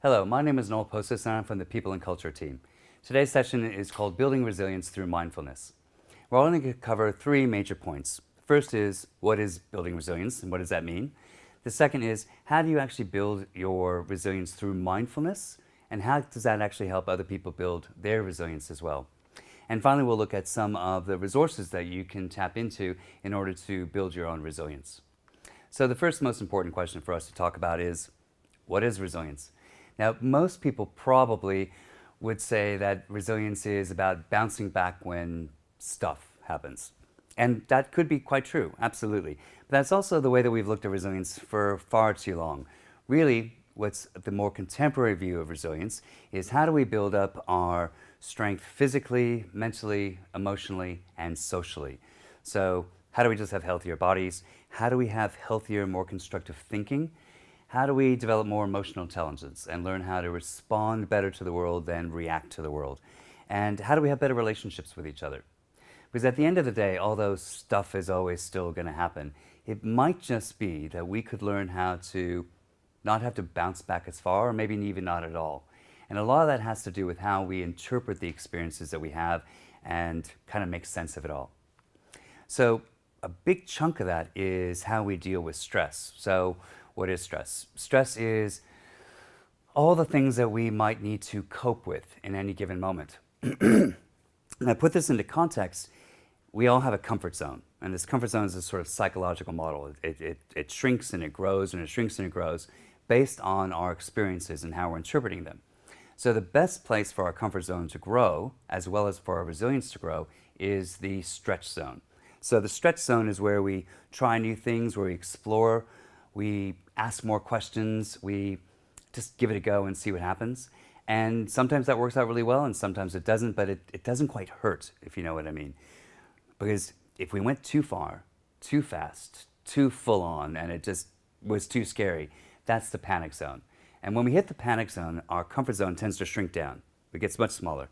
Hello, my name is Noel Posus and I'm from the People and Culture team. Today's session is called Building Resilience Through Mindfulness. We're only going to cover three major points. First is, what is building resilience and what does that mean? The second is, how do you actually build your resilience through mindfulness? And how does that actually help other people build their resilience as well? And finally, we'll look at some of the resources that you can tap into in order to build your own resilience. So the first most important question for us to talk about is, what is resilience? Now, most people probably would say that resilience is about bouncing back when stuff happens. And that could be quite true, absolutely. But that's also the way that we've looked at resilience for far too long. Really, what's the more contemporary view of resilience is how do we build up our strength physically, mentally, emotionally, and socially. So how do we just have healthier bodies? How do we have healthier, more constructive thinking? How do we develop more emotional intelligence and learn how to respond better to the world than react to the world? And how do we have better relationships with each other? Because at the end of the day, although stuff is always still going to happen, it might just be that we could learn how to not have to bounce back as far, or maybe even not at all. And a lot of that has to do with how we interpret the experiences that we have and kind of make sense of it all. So a big chunk of that is how we deal with stress. So what is stress? Stress is all the things that we might need to cope with in any given moment. And I put this into context. We all have a comfort zone, and this comfort zone is a sort of psychological model. It shrinks and it grows and it shrinks and it grows based on our experiences and how we're interpreting them. So the best place for our comfort zone to grow, as well as for our resilience to grow, is the stretch zone. So the stretch zone is where we try new things, where we explore, we ask more questions, we just give it a go and see what happens. And sometimes that works out really well and sometimes it doesn't, but it doesn't quite hurt, if you know what I mean. Because if we went too far, too fast, too full on, and it just was too scary, that's the panic zone. And when we hit the panic zone, our comfort zone tends to shrink down. It gets much smaller.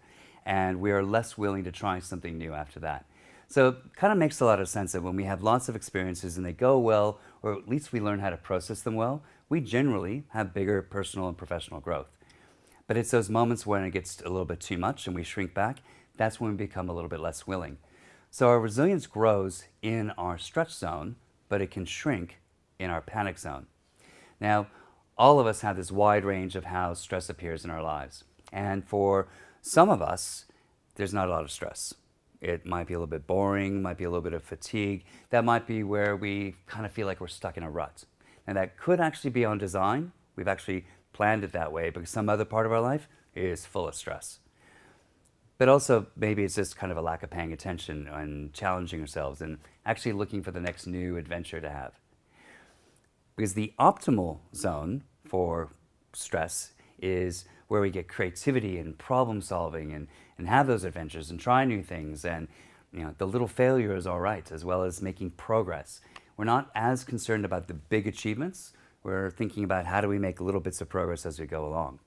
And we are less willing to try something new after that. So it kind of makes a lot of sense that when we have lots of experiences and they go well, or at least we learn how to process them well, we generally have bigger personal and professional growth. But it's those moments when it gets a little bit too much and we shrink back, that's when we become a little bit less willing. So our resilience grows in our stretch zone, but it can shrink in our panic zone. Now, all of us have this wide range of how stress appears in our lives. And for some of us, there's not a lot of stress. It might be a little bit boring, might be a little bit of fatigue. That might be where we kind of feel like we're stuck in a rut. And that could actually be on design. We've actually planned it that way because some other part of our life is full of stress. But also maybe it's just kind of a lack of paying attention and challenging ourselves and actually looking for the next new adventure to have. Because the optimal zone for stress is where we get creativity and problem solving and have those adventures and try new things, and the little failure is all right, as well as making progress. We're not as concerned about the big achievements. We're thinking about how do we make little bits of progress as we go along.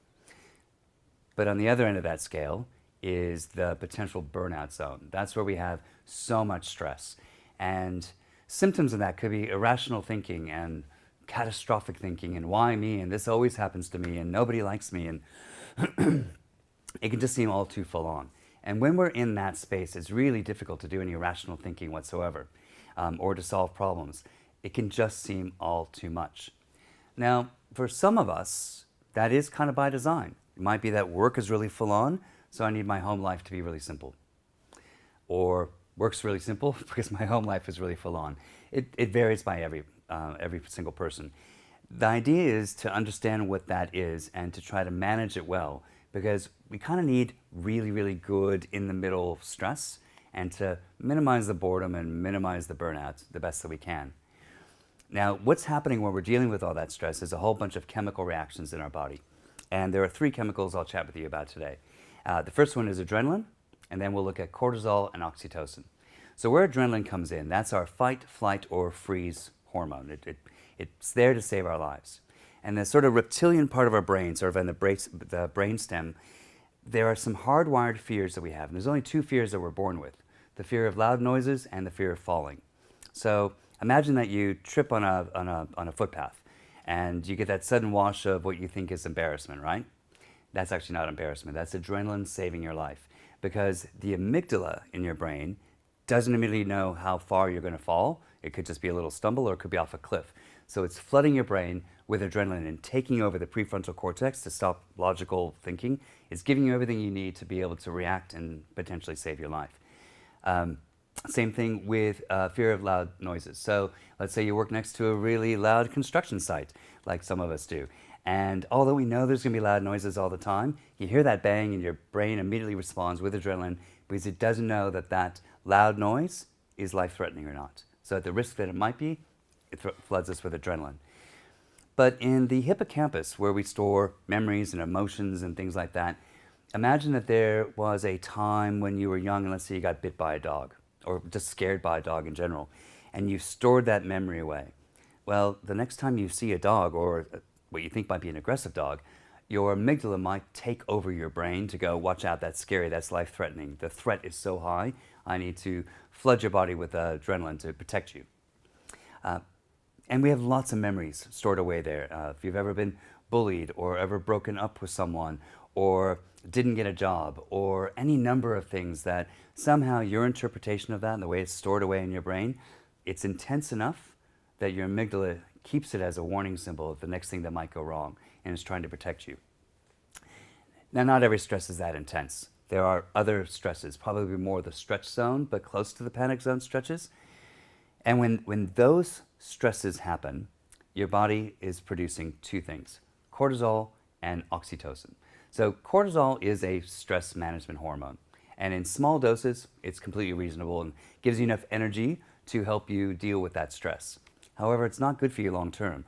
But on the other end of that scale is the potential burnout zone. That's where we have so much stress. And symptoms of that could be irrational thinking and catastrophic thinking and why me, and this always happens to me, and nobody likes me, and it can just seem all too full on. And when we're in that space, it's really difficult to do any rational thinking whatsoever, or to solve problems. It can just seem all too much. Now, for some of us, that is kind of by design. It might be that work is really full on, so I need my home life to be really simple. Or work's really simple because my home life is really full on. It varies by every single person. The idea is to understand what that is and to try to manage it well, because we kind of need really, really good in the middle stress and to minimize the boredom and minimize the burnout the best that we can. Now, what's happening when we're dealing with all that stress is a whole bunch of chemical reactions in our body. And there are three chemicals I'll chat with you about today. The first one is adrenaline, and then we'll look at cortisol and oxytocin. So where adrenaline comes in, that's our fight, flight, or freeze hormone. It's there to save our lives. And the sort of reptilian part of our brain, sort of in the brainstem, there are some hardwired fears that we have. And there's only two fears that we're born with: the fear of loud noises and the fear of falling. So imagine that you trip on a footpath and you get that sudden wash of what you think is embarrassment, right? That's actually not embarrassment. That's adrenaline saving your life, because the amygdala in your brain doesn't immediately know how far you're going to fall. It could just be a little stumble, or it could be off a cliff. So it's flooding your brain with adrenaline and taking over the prefrontal cortex to stop logical thinking. It's giving you everything you need to be able to react and potentially save your life. Same thing with fear of loud noises. So let's say you work next to a really loud construction site, like some of us do. And although we know there's going to be loud noises all the time, you hear that bang and your brain immediately responds with adrenaline because it doesn't know that that loud noise is life-threatening or not. So at the risk that it might be, it floods us with adrenaline. But in the hippocampus, where we store memories and emotions and things like that, imagine that there was a time when you were young, and let's say you got bit by a dog, or just scared by a dog in general, and you stored that memory away. Well, the next time you see a dog, or what you think might be an aggressive dog, your amygdala might take over your brain to go, watch out, that's scary, that's life-threatening. The threat is so high, I need to flood your body with adrenaline to protect you. And we have lots of memories stored away there. If you've ever been bullied, or ever broken up with someone, or didn't get a job, or any number of things that somehow your interpretation of that and the way it's stored away in your brain, it's intense enough that your amygdala keeps it as a warning symbol of the next thing that might go wrong, and is trying to protect you. Now, not every stress is that intense. There are other stresses, probably more the stretch zone, but close to the panic zone stretches. And when those stresses happen, your body is producing two things: cortisol and oxytocin. So cortisol is a stress management hormone. And in small doses, it's completely reasonable and gives you enough energy to help you deal with that stress. However, it's not good for you long term.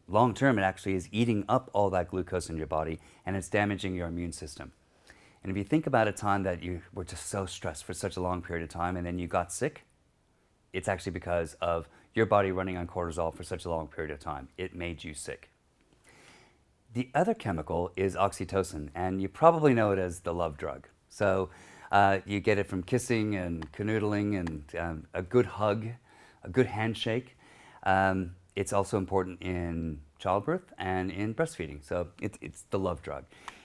Long term, it actually is eating up all that glucose in your body, and it's damaging your immune system. And if you think about a time that you were just so stressed for such a long period of time and then you got sick, it's actually because of your body running on cortisol for such a long period of time. It made you sick. The other chemical is oxytocin, and you probably know it as the love drug. So you get it from kissing and canoodling and a good hug, a good handshake. It's also important in childbirth and in breastfeeding. So it's the love drug.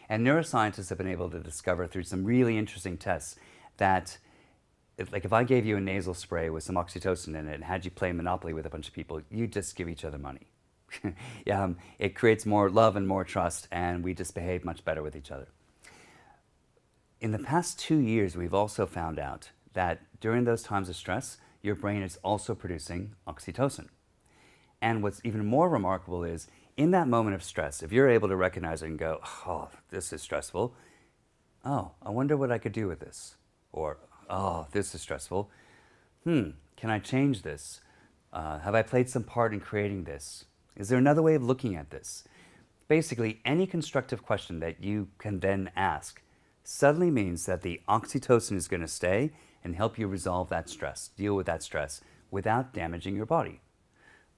And neuroscientists have been able to discover through some really interesting tests that if I gave you a nasal spray with some oxytocin in it and had you play Monopoly with a bunch of people, you'd just give each other money. It creates more love and more trust, and we just behave much better with each other. In the past 2 years, we've also found out that during those times of stress, your brain is also producing oxytocin. And what's even more remarkable is, in that moment of stress, if you're able to recognize it and go, oh, this is stressful. Oh, I wonder what I could do with this. Or, oh, this is stressful. Can I change this? Have I played some part in creating this? Is there another way of looking at this? Basically, any constructive question that you can then ask suddenly means that the oxytocin is going to stay and help you resolve that stress, deal with that stress, without damaging your body.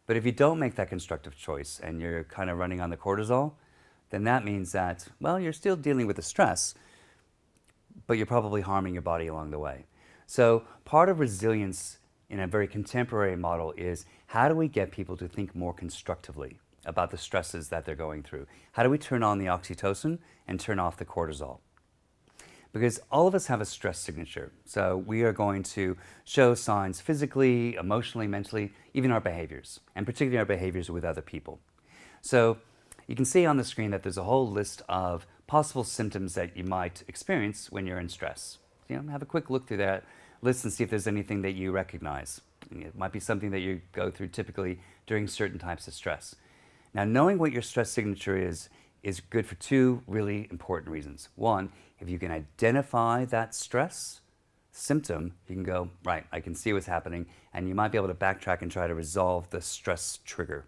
But if you don't make that constructive choice and you're kind of running on the cortisol, then that means that, well, you're still dealing with the stress, but you're probably harming your body along the way. So part of resilience in a very contemporary model is, how do we get people to think more constructively about the stresses that they're going through? How do we turn on the oxytocin and turn off the cortisol? Because all of us have a stress signature. So we are going to show signs physically, emotionally, mentally, even our behaviors, and particularly our behaviors with other people. So you can see on the screen that there's a whole list of possible symptoms that you might experience when you're in stress. Have a quick look through that list and see if there's anything that you recognize. It might be something that you go through typically during certain types of stress. Now, knowing what your stress signature is good for two really important reasons. One, if you can identify that stress symptom, you can go, right, I can see what's happening, and you might be able to backtrack and try to resolve the stress trigger.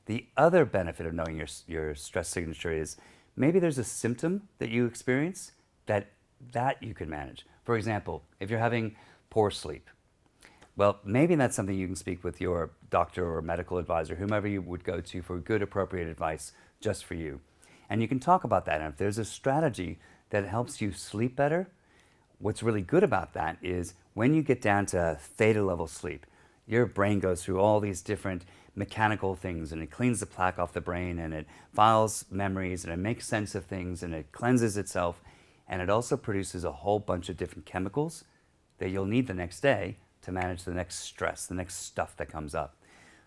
The other benefit of knowing your stress signature is maybe there's a symptom that you experience that you can manage. For example, if you're having poor sleep, well, maybe that's something you can speak with your doctor or medical advisor, whomever you would go to for good, appropriate advice just for you. And you can talk about that. And if there's a strategy that helps you sleep better, what's really good about that is when you get down to theta level sleep, your brain goes through all these different mechanical things, and it cleans the plaque off the brain, and it files memories, and it makes sense of things, and it cleanses itself, and it also produces a whole bunch of different chemicals that you'll need the next day to manage the next stress, the next stuff that comes up.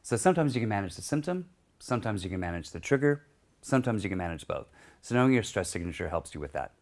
So sometimes you can manage the symptom, sometimes you can manage the trigger, sometimes you can manage both. So knowing your stress signature helps you with that.